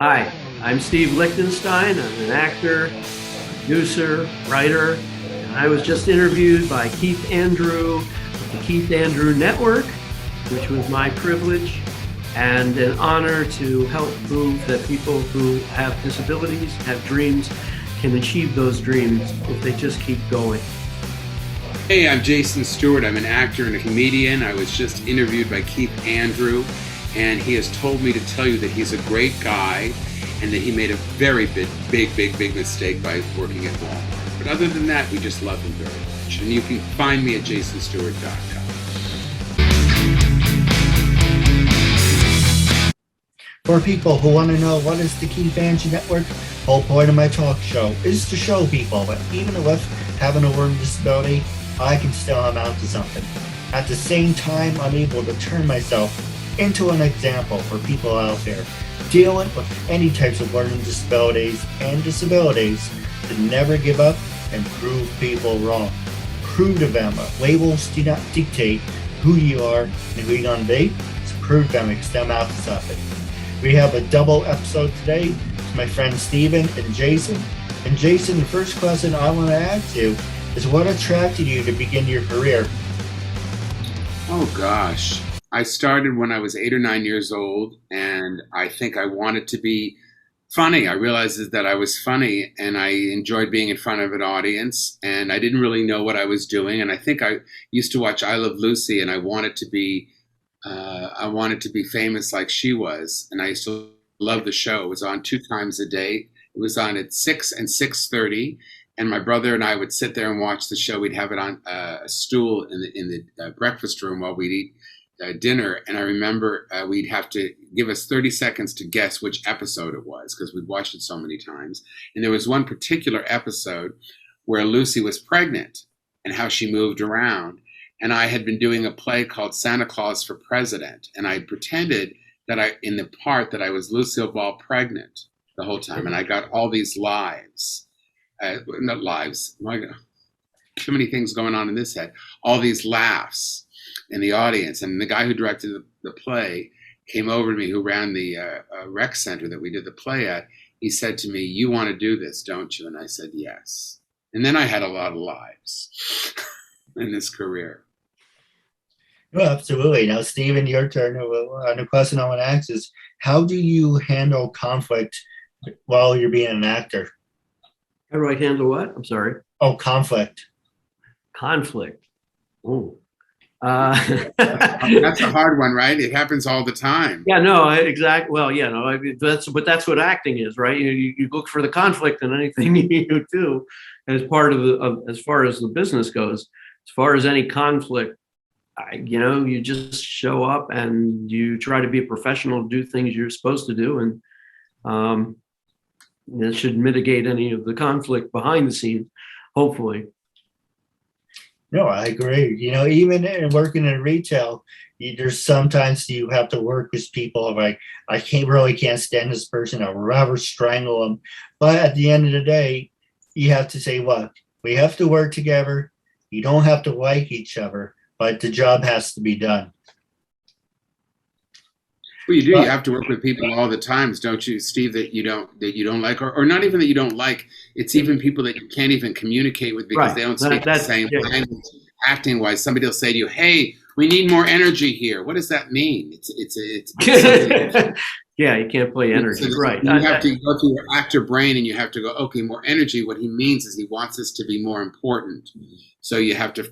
Hi, I'm Steve Lichtenstein. I'm an actor, producer, writer, and I was just interviewed by Keith Andrew of the Keith Andrew Network, which was my privilege and an honor to help prove that people who have disabilities, have dreams, can achieve those dreams if they just keep going. Hey, I'm Jason Stuart. I'm an actor and a comedian. I was just interviewed by Keith Andrew, and he has told me to tell you that he's a great guy and that he made a very big mistake by working at Walmart. But other than that, we just love him very much. And you can find me at jasonstewart.com. For people who want to know what is the Keith Andrew Network, the whole point of my talk show is to show people that even with having a learning disability, I can still amount to something. At the same time, I'm able to turn myself into an example for people out there dealing with any types of learning disabilities and disabilities to never give up and prove people wrong. Prove to them that labels do not dictate who you are and who you're going to be. So prove them and them out to something. We have a double episode today with my friends Steven and Jason. And Jason, the first question I want to ask you is what attracted you to begin your career? Oh, gosh. I started when I was 8 or 9 years old, and I think I wanted to be funny. I realized that I was funny, and I enjoyed being in front of an audience, and I didn't really know what I was doing. And I think I used to watch I Love Lucy, and I wanted to be famous like she was. And I used to love the show. It was on 2 times a day. It was on at 6 and 6:30. And my brother and I would sit there and watch the show. We'd have it on a stool in the breakfast room while we'd eat dinner. And I remember we'd have to give us 30 seconds to guess which episode it was because we'd watched it so many times. And there was one particular episode where Lucy was pregnant and how she moved around. And I had been doing a play called Santa Claus for President. And I pretended that in the part that I was Lucille Ball pregnant the whole time. And I got all these lives. Not lives. My God, so many things going on in this head. All these laughs in the audience. And the guy who directed the play came over to me, who ran the rec center that we did the play at. He said to me, "You want to do this, don't you?" And I said, "Yes." And then I had a lot of lives in this career. Well, absolutely. Now, Stephen, your turn. The question I want to ask is, how do you handle conflict while you're being an actor? How do I handle what? I'm sorry. Oh, conflict. Conflict. Oh. That's a hard one, right? It happens all the time. Yeah, no, exactly. Well, yeah, no, I mean, that's what acting is, right? You look for the conflict in anything you do, as part of as far as the business goes. As far as any conflict, you just show up and you try to be a professional, do things you're supposed to do, and it should mitigate any of the conflict behind the scenes, hopefully. No, I agree. Even in working in retail, there's sometimes you have to work with people like, I can't stand this person. I'd rather strangle them. But at the end of the day, you have to say, what? We have to work together. You don't have to like each other, but the job has to be done. Well, you do. You have to work with people all the times, don't you, Steve? That you don't like, or not even that you don't like. It's even people that you can't even communicate with because they don't speak the same language. Acting wise, somebody will say to you, "Hey, we need more energy here." What does that mean? It's yeah, you can't play energy, right? You have to go through your actor brain and you have to go, okay, more energy. What he means is he wants us to be more important. So you have to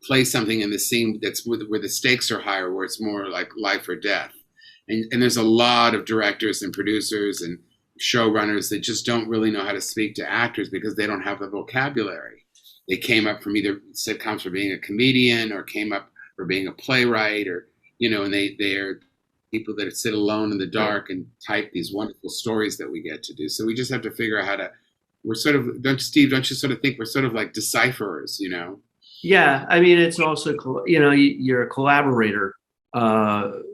play something in the scene that's where the stakes are higher, where it's more like life or death. And there's a lot of directors and producers and showrunners that just don't really know how to speak to actors because they don't have the vocabulary. They came up from either sitcoms for being a comedian or came up for being a playwright, or and they're people that sit alone in the dark and type these wonderful stories that we get to do. So we just have to figure out how to. We're sort of, don't you sort of think we're sort of like decipherers, Yeah, I mean, it's also you're a collaborator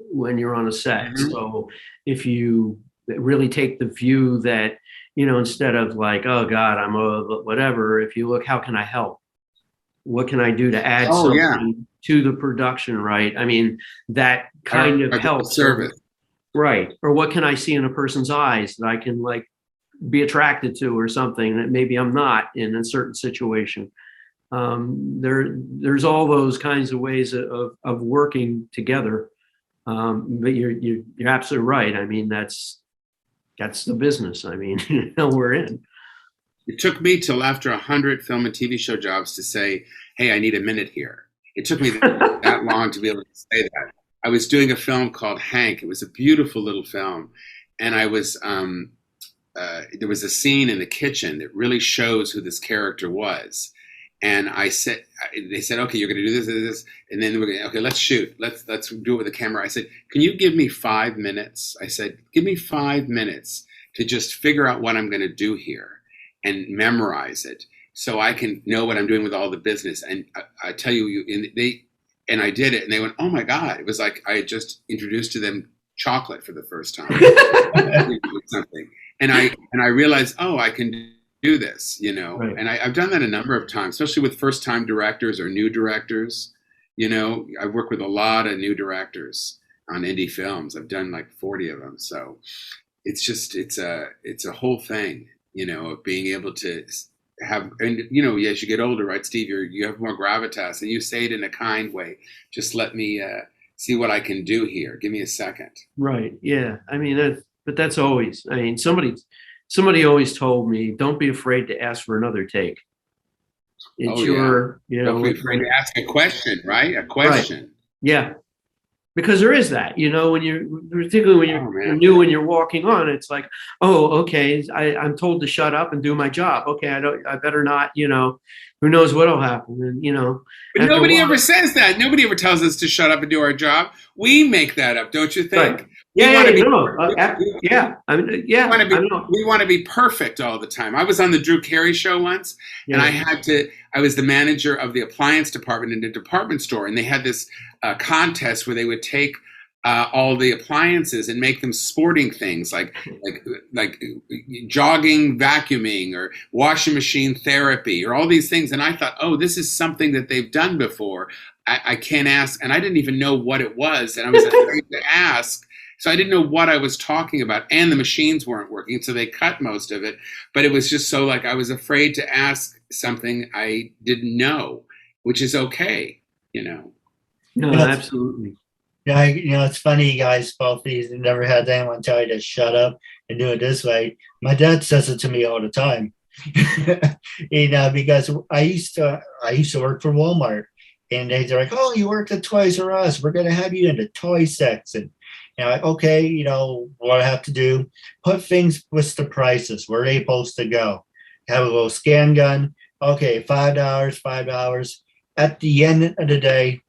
when you're on a set. Mm-hmm. So if you really take the view that, instead of like, oh God, I'm a whatever, if you look, how can I help? What can I do to add something to the production, right? I mean, that kind of helps. Service. Right. Or what can I see in a person's eyes that I can like be attracted to or something that maybe I'm not in a certain situation. There's all those kinds of ways of working together. But you're absolutely right. I mean, that's the business. I mean, we're in. It took me till after 100 film and TV show jobs to say, hey, I need a minute here. It took me that long to be able to say that. I was doing a film called Hank. It was a beautiful little film. And I was, there was a scene in the kitchen that really shows who this character was. And they said, okay, you're going to do this, and then we're going to, okay, let's shoot. Let's do it with the camera. I said, can you give me 5 minutes? I said, give me 5 minutes to just figure out what I'm going to do here and memorize it so I can know what I'm doing with all the business. And I tell you, and I did it, and they went, oh my God. It was like I had just introduced to them chocolate for the first time. Something. And I realized, oh, I can do this, right. And I've done that a number of times, especially with first-time directors or new directors. I've worked with a lot of new directors on indie films. I've done like 40 of them. So it's a whole thing, of being able to have, and as you get older, right, Steve, you have more gravitas, and you say it in a kind way. Just let me see what I can do here. Give me a second. Right. Yeah. I mean, but that's always. I mean, somebody always told me, don't be afraid to ask for another take. It's don't be afraid to ask a question, right? A question. Right. Yeah. Because there is that, particularly when you're new and you're walking on, it's like, oh, okay, I'm told to shut up and do my job. Okay, I better not, who knows what'll happen. And, but nobody ever says that. Nobody ever tells us to shut up and do our job. We make that up, don't you think? Right. We want to be perfect all the time. I was on the Drew Carey show once, and I was the manager of the appliance department in a department store, and they had this contest where they would take all the appliances and make them sporting things like jogging, vacuuming, or washing machine therapy, or all these things. And I thought, oh, this is something that they've done before. I can't ask, and I didn't even know what it was, and I was afraid to ask. So I didn't know what I was talking about, and the machines weren't working, so they cut most of it. But it was just so I was afraid to ask something I didn't know, which is okay, No, absolutely. Yeah, it's funny, you guys, both these never had anyone tell you to shut up and do it this way. My dad says it to me all the time. Because I used to work for Walmart, and they're like, oh, you worked at Toys R Us. We're going to have you in the toy section. Okay, what I have to do, put things with the prices, where they supposed to go. Have a little scan gun. Okay, $5. At the end of the day,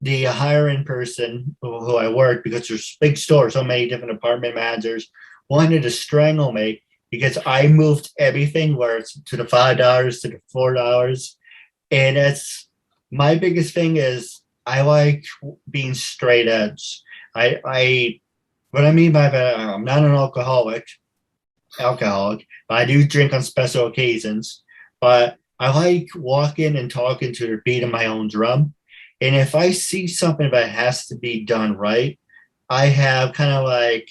the hiring person who I work, because there's big stores, so many different department managers, wanted to strangle me because I moved everything where it's to the $5 to the $4. And it's my biggest thing is I like being straight edge. What I mean by that, I'm not an alcoholic, but I do drink on special occasions. But I like walking and talking to the beat of my own drum. And if I see something that has to be done right, I have kind of like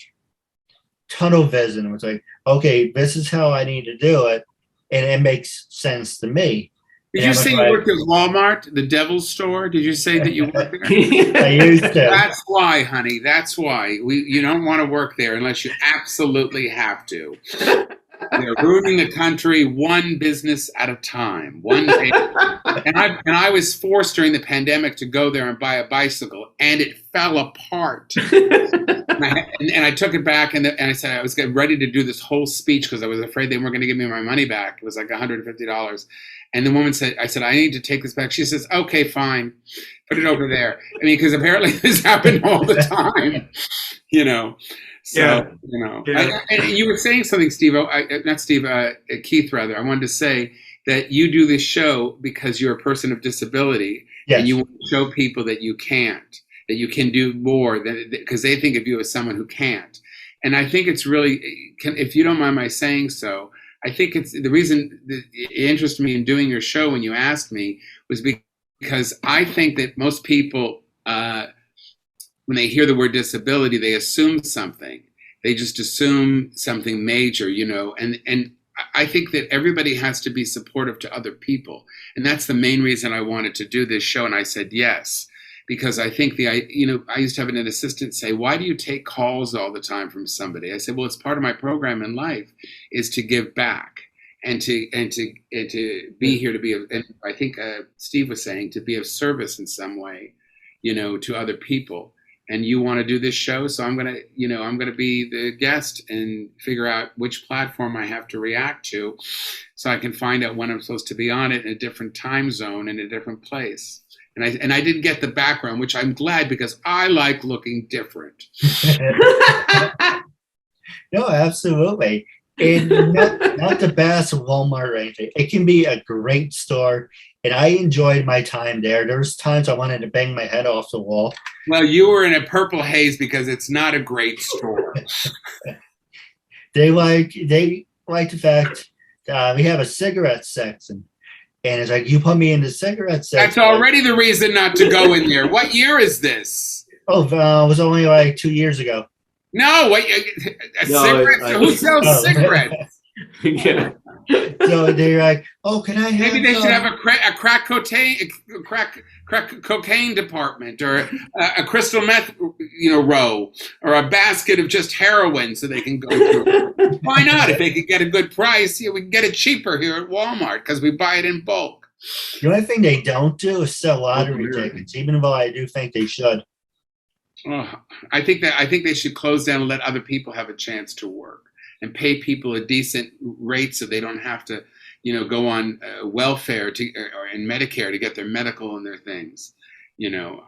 tunnel vision. It's like, okay, this is how I need to do it. And it makes sense to me. Did you say you worked at Walmart, the Devil's Store? Did you say that you worked there? I used to. That's why, honey. That's why. You don't want to work there unless you absolutely have to. They're ruining the country one business at a time. One day. And I was forced during the pandemic to go there and buy a bicycle, and it fell apart. And I took it back, and I said I was getting ready to do this whole speech because I was afraid they weren't going to give me my money back. It was like $150. And the woman said, I said, I need to take this back. She says, okay, fine. Put it over there. I mean, because apparently this happened all the time, So, Yeah. And you were saying something, Keith, rather. I wanted to say that you do this show because you're a person of disability. Yes. And you want to show people that you can't, that you can do more, because they think of you as someone who can't. And I think it's really, if you don't mind my saying so, I think it's the reason that it interested me in doing your show when you asked me was because I think that most people when they hear the word disability, they assume something. They just assume something major, and I think that everybody has to be supportive to other people. And that's the main reason I wanted to do this show. And I said yes, because I think I used to have an assistant say, why do you take calls all the time from somebody? I said, well, it's part of my program in life is to give back and to be here to be, and I think Steve was saying, to be of service in some way, to other people. And you want to do this show, so I'm gonna be the guest and figure out which platform I have to react to, so I can find out when I'm supposed to be on it in a different time zone in a different place. And I didn't get the background, which I'm glad, because I like looking different. No, absolutely. And not to bash Walmart or anything. It can be a great store, and I enjoyed my time there. There was times I wanted to bang my head off the wall. Well, you were in a purple haze because it's not a great store. They like the fact we have a cigarette section, and it's like, you put me in the cigarette section. That's already the reason not to go in there. What year is this? Oh, it was only like 2 years ago. No, cigarettes? Who sells cigarettes? Yeah. So they're like, oh, can I have? Maybe they should have a crack cocaine department, or a crystal meth, row, or a basket of just heroin, so they can go through. Why not? If they could get a good price, we can get it cheaper here at Walmart because we buy it in bulk. The only thing they don't do is sell lottery tickets, even though I do think they should. Oh, I think they should close down and let other people have a chance to work, and pay people a decent rate so they don't have to, go on welfare or in Medicare to get their medical and their things.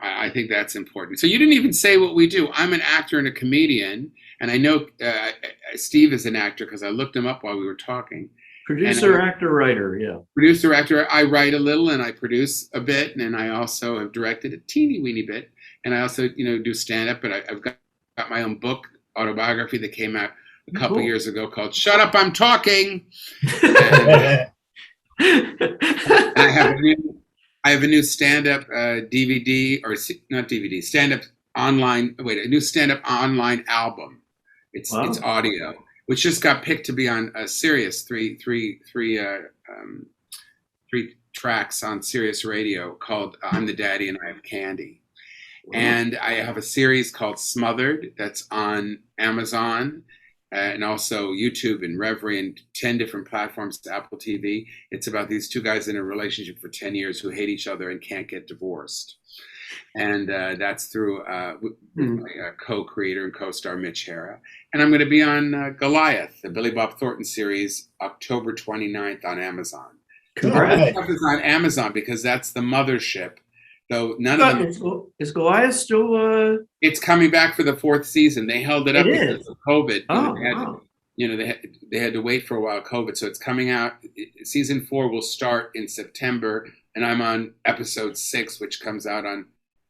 I think that's important. So you didn't even say what we do. I'm an actor and a comedian, and I know Steve is an actor because I looked him up while we were talking. Producer, actor, writer, yeah. Producer, actor. I write a little and I produce a bit, and I also have directed a teeny weeny bit. And I also, do stand-up, but I've got my own book, autobiography, that came out a couple years ago called "Shut Up, I'm Talking." And I have a new stand-up DVD, or not DVD, stand-up online. Wait, a new stand-up online album. It's audio, which just got picked to be on Sirius, three tracks on Sirius Radio called "I'm the Daddy and I Have Candy." And I have a series called Smothered that's on Amazon and also YouTube and Reverie and 10 different platforms to Apple TV. It's about these two guys in a relationship for 10 years who hate each other and can't get divorced. And that's through my co-creator and co-star Mitch Hara. And I'm going to be on Goliath, the Billy Bob Thornton series, October 29th on Amazon. Congrats. It's on Amazon because that's the mothership. Though none of them is Goliath still. It's coming back for the 4th season. They held it up because of COVID. Oh, they had to wait for a while, COVID. So it's coming out. Season 4 will start in September, and I'm on episode 6, which comes out on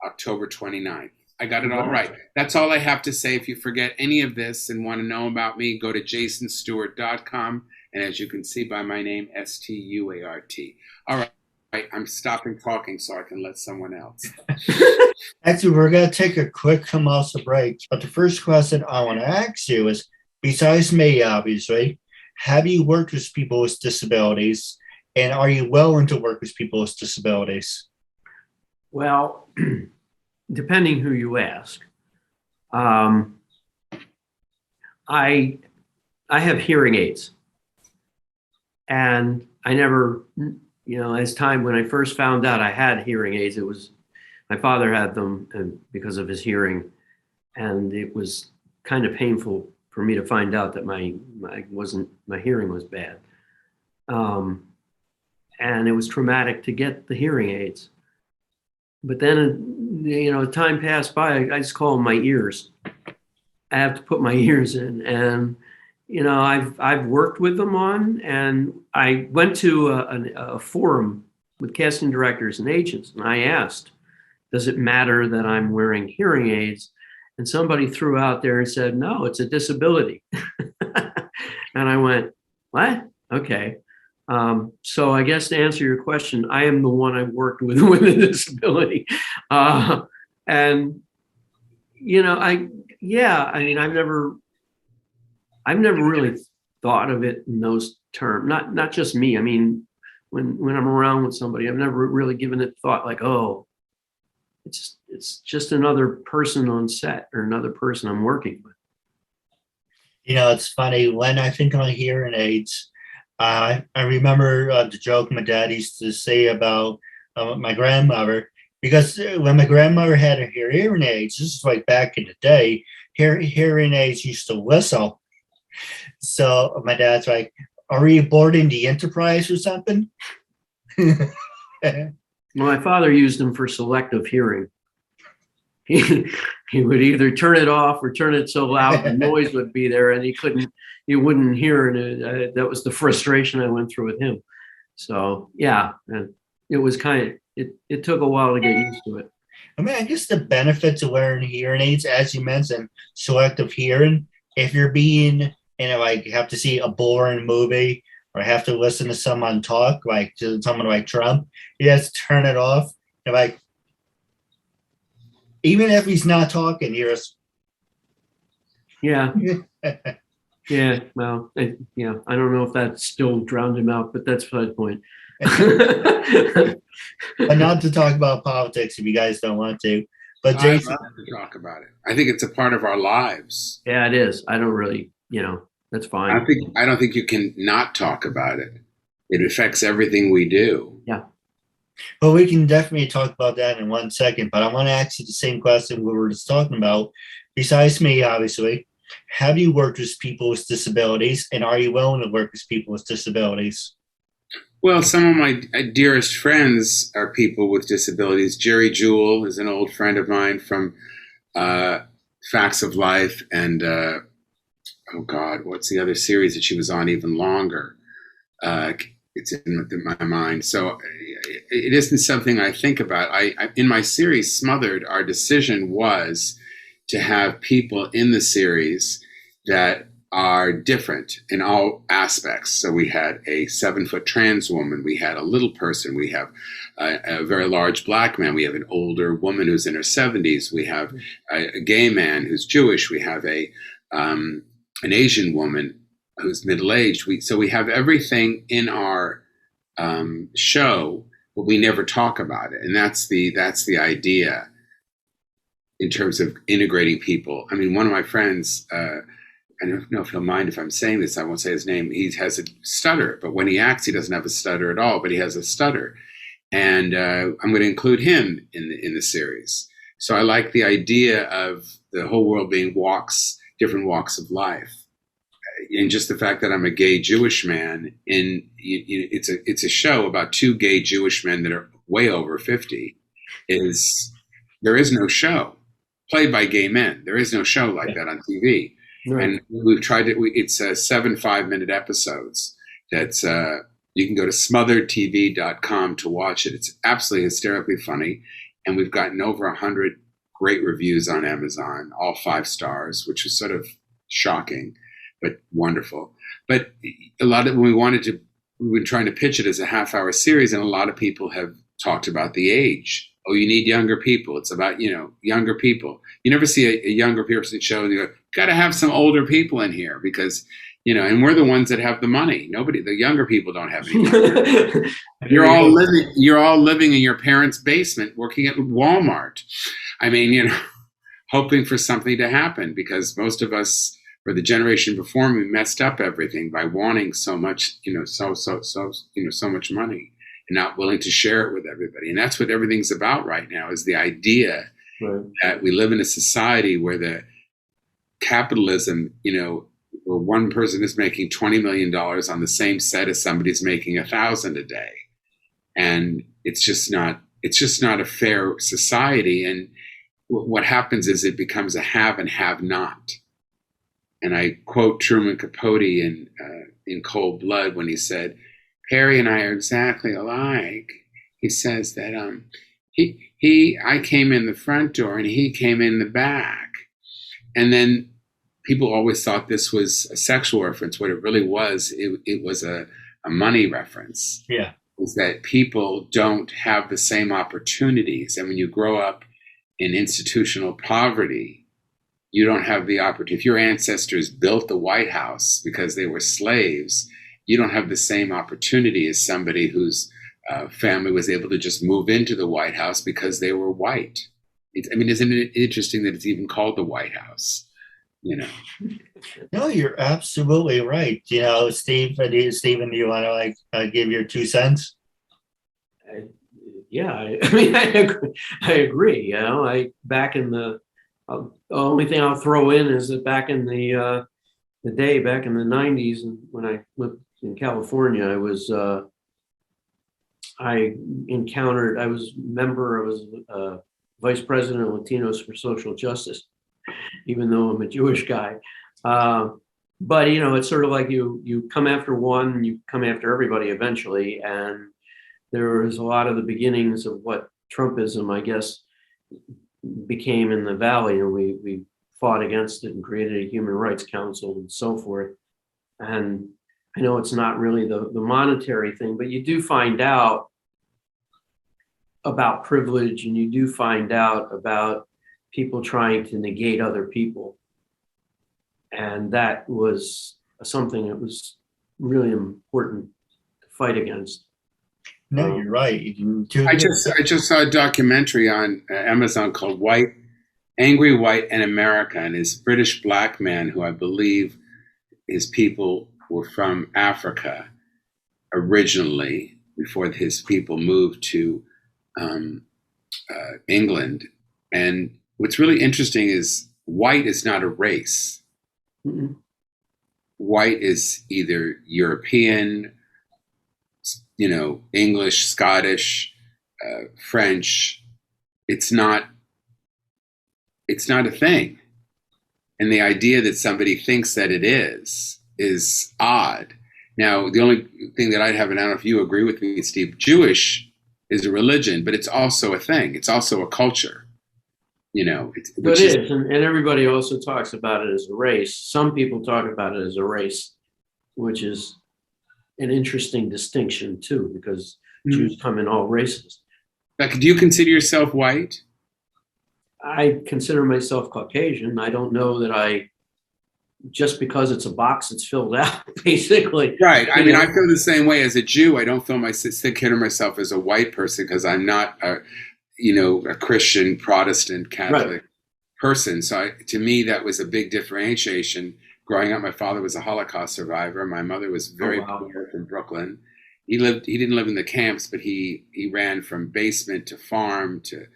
October 29th. I got it all right. That's all I have to say. If you forget any of this and want to know about me, go to jasonstuart.com. And as you can see by my name, Stuart. All right. I'm stopping talking so I can let someone else. Actually, we're going to take a quick commercial break. But the first question I want to ask you is, besides me, obviously, have you worked with people with disabilities? And are you willing to work with people with disabilities? Well, depending who you ask. I have hearing aids. And I never... as time when I first found out I had hearing aids, it was my father had them because of his hearing, and it was kind of painful for me to find out that my hearing was bad, and it was traumatic to get the hearing aids. But then, time passed by. I just call them my ears. I have to put my ears in, and I've worked with them on, and I went to a forum with casting directors and agents, and I asked, does it matter that I'm wearing hearing aids? And somebody threw out there and said, no, it's a disability. And I went, what? Okay. So I guess to answer your question, I am the one I've worked with a disability. And I mean, I've never really thought of it in those terms. Not just me. I mean, when I'm around with somebody, I've never really given it thought like, oh, it's just another person on set or another person I'm working with. It's funny when I think on hearing aids. I remember the joke my dad used to say about my grandmother, because when my grandmother had her hearing aids, this is like back in the day, hearing aids used to whistle. So my dad's like, "Are we boarding the Enterprise or something?" Well, my father used them for selective hearing. He would either turn it off or turn it so loud the noise would be there and he wouldn't hear it. That was the frustration I went through with him. So yeah, it was it took a while to get used to it. I mean, I guess the benefits of wearing hearing aids, as you mentioned, selective hearing, if you're being, like you have to see a boring movie or have to listen to someone talk, like to someone like Trump, you just turn it off. And like, even if he's not talking, you're just. Yeah. Yeah. Well, I don't know if that still drowned him out, but that's the point. But not to talk about politics if you guys don't want to. But Jason, I'd love to talk about it. I think it's a part of our lives. Yeah, it is. I don't really, that's fine. I don't think you can not talk about it. It affects everything we do. Yeah. Well, we can definitely talk about that in 1 second, but I want to ask you the same question we were just talking about. Besides me, obviously, have you worked with people with disabilities, and are you willing to work with people with disabilities? Well, some of my dearest friends are people with disabilities. Jerry Jewell is an old friend of mine from Facts of Life, and oh God, what's the other series that she was on even longer? It's in my mind. So it isn't something I think about. In my series, Smothered, our decision was to have people in the series that are different in all aspects. So we had a 7-foot trans woman, we had a little person, we have a very large black man, we have an older woman who's in her 70s, we have a gay man who's Jewish, we have an Asian woman who's middle-aged. So we have everything in our show, but we never talk about it. And that's the idea in terms of integrating people. I mean, one of my friends, I don't know if he'll mind if I'm saying this, I won't say his name, he has a stutter, but when he acts, he doesn't have a stutter at all, but he has a stutter. And I'm going to include him in the series. So I like the idea of the whole world being different walks of life. And just the fact that I'm a gay Jewish man, it's a show about 2 gay Jewish men that are way over 50. There is no show played by gay men. There is no show like that on TV. Right. And we've tried it. It's 7 5-minute episodes. That's you can go to smotheredtv.com to watch it. It's absolutely hysterically funny, and we've gotten over 100 great reviews on Amazon, all 5 stars, which is sort of shocking, but wonderful. But a lot of we've been trying to pitch it as a half-hour series, and a lot of people have talked about the age. Oh, you need younger people. It's about, younger people. You never see a younger person show and you go, got to have some older people in here because, and we're the ones that have the money. The younger people don't have any money. You're all living in your parents' basement working at Walmart. I mean, hoping for something to happen because most of us, or the generation before me, messed up everything by wanting so much, so much money. And not willing to share it with everybody. And that's what everything's about right now, is the idea that we live in a society where the capitalism, where one person is making $20 million on the same set as somebody's making $1,000 a day. And it's just not a fair society. And what happens is it becomes a have and have not. And I quote Truman Capote in Cold Blood when he said, Harry and I are exactly alike. He says that I came in the front door and he came in the back. And then people always thought this was a sexual reference. What it really was, it was a money reference. Yeah. Is that people don't have the same opportunities. And when you grow up in institutional poverty, you don't have the opportunity. If your ancestors built the White House because they were slaves, you don't have the same opportunity as somebody whose family was able to just move into the White House because they were white. I mean, isn't it interesting that it's even called the White House? You know. No, you're absolutely right. Stephen, do you want to give your 2 cents? Yeah, I mean, I agree. Back in the only thing I'll throw in is that back in the day, back in the 90s, and when I lived in California, I was vice president of Latinos for Social Justice, even though I'm a Jewish guy. But it's sort of like you come after one, you come after everybody eventually, and there was a lot of the beginnings of what Trumpism, I guess, became in the Valley, and we fought against it and created a Human Rights Council and so forth. And I know it's not really the monetary thing, but you do find out about privilege, and you do find out about people trying to negate other people. And that was something that was really important to fight against. No, you're right. I just saw a documentary on Amazon called Angry White and America, and this British black man who I believe his people were from Africa originally, before his people moved to England. And what's really interesting is white is not a race. Mm-hmm. White is either European, English, Scottish, French. It's not a thing. And the idea that somebody thinks that it is odd. Now, the only thing that I'd have, and I don't know if you agree with me, Steve, Jewish is a religion, but it's also a thing. It's also a culture. But it is, and everybody also talks about it as a race. Some people talk about it as a race, which is an interesting distinction too, because Jews come in all races. Do you consider yourself white? I consider myself Caucasian. I don't know that just because it's a box that's filled out, basically. Right. I mean, I feel the same way as a Jew. I don't consider myself as a white person because I'm not a Christian, Protestant, Catholic person. So to me, that was a big differentiation. Growing up, my father was a Holocaust survivor. My mother was very poor from Brooklyn. He didn't live in the camps, but he ran from basement to farm to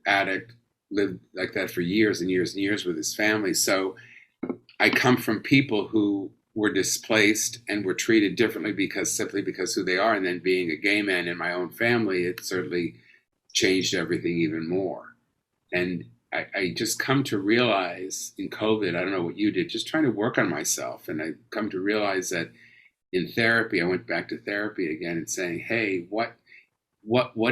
attic, lived like that for years and years and years with his family. So I come from people who were displaced and were treated differently simply because who they are. And then being a gay man in my own family, it certainly changed everything even more. And I just come to realize in COVID, I don't know what you did, just trying to work on myself. And I come to realize that in therapy, I went back to therapy again and saying, hey, what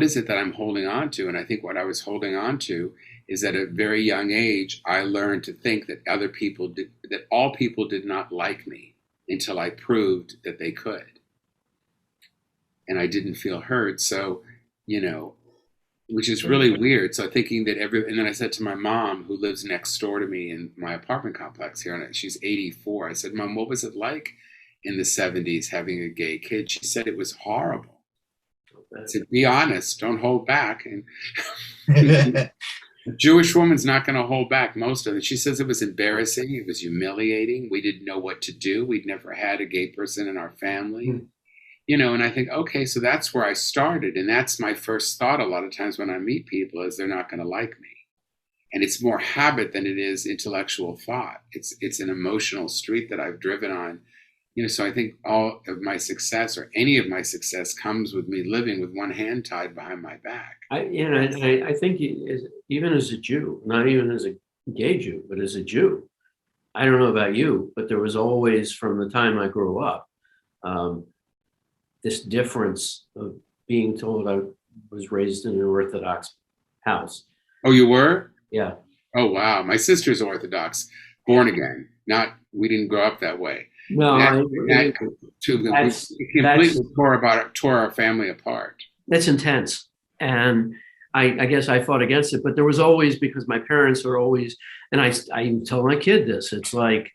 is it that I'm holding on to? And I think what I was holding on to is at a very young age, I learned to think that that all people did not like me until I proved that they could. And I didn't feel heard. So, which is really weird. So thinking that and then I said to my mom, who lives next door to me in my apartment complex here, and she's 84. I said, Mom, what was it like in the 70s having a gay kid? She said it was horrible. I said, be honest, don't hold back. And a Jewish woman's not going to hold back most of it. She says it was embarrassing. It was humiliating. We didn't know what to do. We'd never had a gay person in our family. Mm-hmm. And I think, okay, so that's where I started. And that's my first thought a lot of times when I meet people is they're not going to like me. And it's more habit than it is intellectual thought. It's an emotional street that I've driven on. So I think all of my success or any of my success comes with me living with one hand tied behind my back. I think even as a Jew, not even as a gay Jew, but as a Jew, I don't know about you, but there was always, from the time I grew up, this difference of being told I was raised in an Orthodox house. Oh, you were? Yeah. Oh, wow. My sister's Orthodox, born again. We didn't grow up that way. No, that completely tore our family apart. That's intense. And I guess I fought against it, but there was always, because my parents are always, and I tell my kid this, it's like,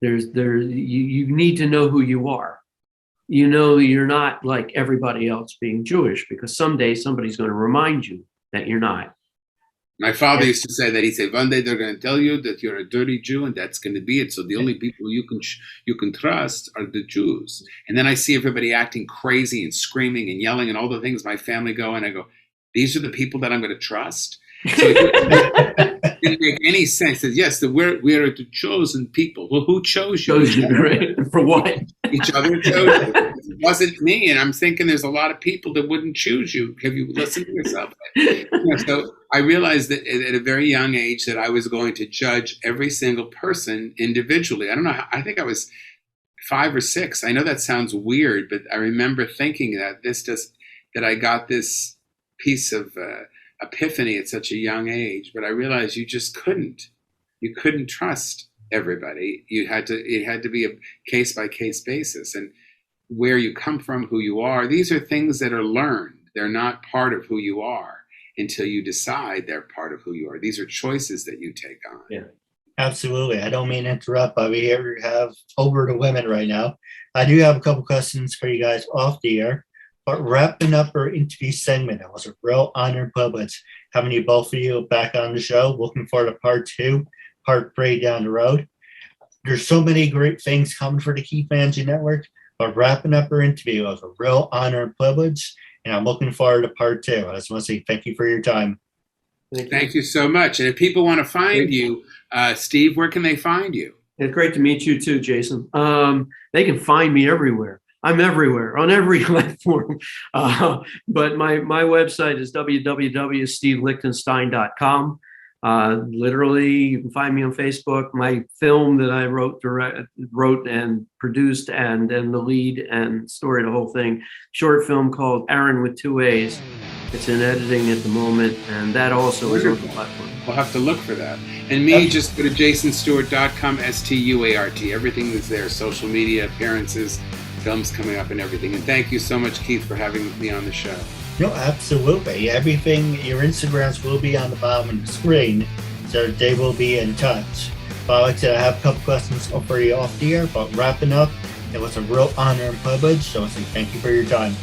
you need to know who you are. You know, you're not like everybody else being Jewish, because someday somebody's going to remind you that you're not. My father used to say that. He'd say, one day they're going to tell you that you're a dirty Jew, and that's going to be it. So the only people you can trust are the Jews. And then I see everybody acting crazy and screaming and yelling and all the things my family go, and I go, these are the people that I'm going to trust? So it didn't make any sense. He says, yes, we're the chosen people. Well, who chose you? Right? For what? Each other chose you. It wasn't me. And I'm thinking there's a lot of people that wouldn't choose you. Have you listened to yourself? So I realized that at a very young age that I was going to judge every single person individually. I don't know. I think I was 5 or 6. I know that sounds weird, but I remember thinking that I got this piece of epiphany at such a young age. But I realized you just couldn't. You couldn't trust everybody. It had to be a case by case basis, and where you come from, who you are. These are things that are learned. They're not part of who you are until you decide they're part of who you are. These are choices that you take on. Yeah, absolutely. I don't mean to interrupt, but we have over to women right now. I do have a couple questions for you guys off the air. But wrapping up our interview segment, it was a real honor and privilege having you both of you back on the show. Looking forward to part 2, part 3 down the road. There's so many great things coming for the Keith Andrew Network, but wrapping up our interview was a real honor and privilege, and I'm looking forward to part 2. I just want to say thank you for your time. Thank you so much. And if people want to find you, Steve, where can they find you? It's great to meet you too, Jason. They can find me everywhere. I'm everywhere on every platform. But my website is www.stevelichtenstein.com. Literally, you can find me on Facebook. My film that I wrote and produced, and then the lead and story, the whole thing, short film called Aaron with 2 A's. It's in editing at the moment, and that also is on the platform. We'll have to look for that. And me, just go to jasonstuart.com, STUART. Everything is there, social media, appearances, films coming up and everything. And thank you so much, Keith, for having me on the show. No, absolutely. Everything, your Instagrams will be on the bottom of the screen, so they will be in touch. But like I said, I have a couple questions for you off the air, but wrapping up, it was a real honor and privilege, so I say thank you for your time.